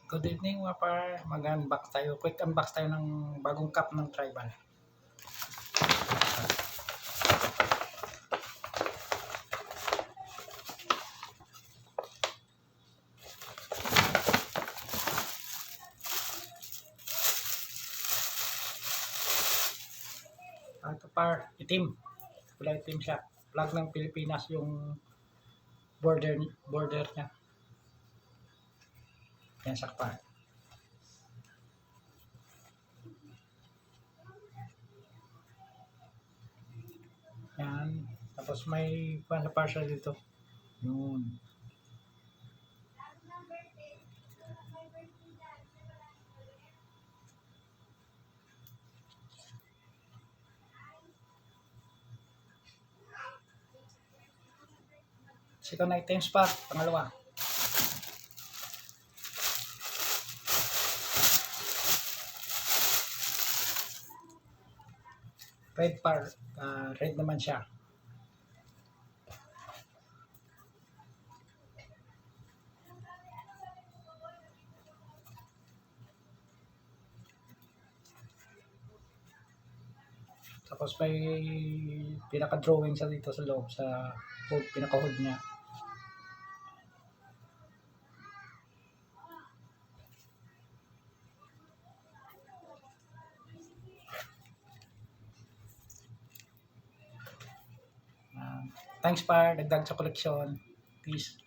Good evening mga par, mag-unbox tayo. Quick unbox tayo ng bagong cup ng Tribal. Ito par, itim. Kulay itim siya. Flag ng Pilipinas yung border niya. Yan siya par. Yan. Tapos may partial dito. Yun. Second items pa, pangalawa. Red par, red naman siya. Tapos may pinaka-drawing sa dito sa loob sa hood, pinaka-hood niya. Thanks par, dagdag sa koleksyon. Peace.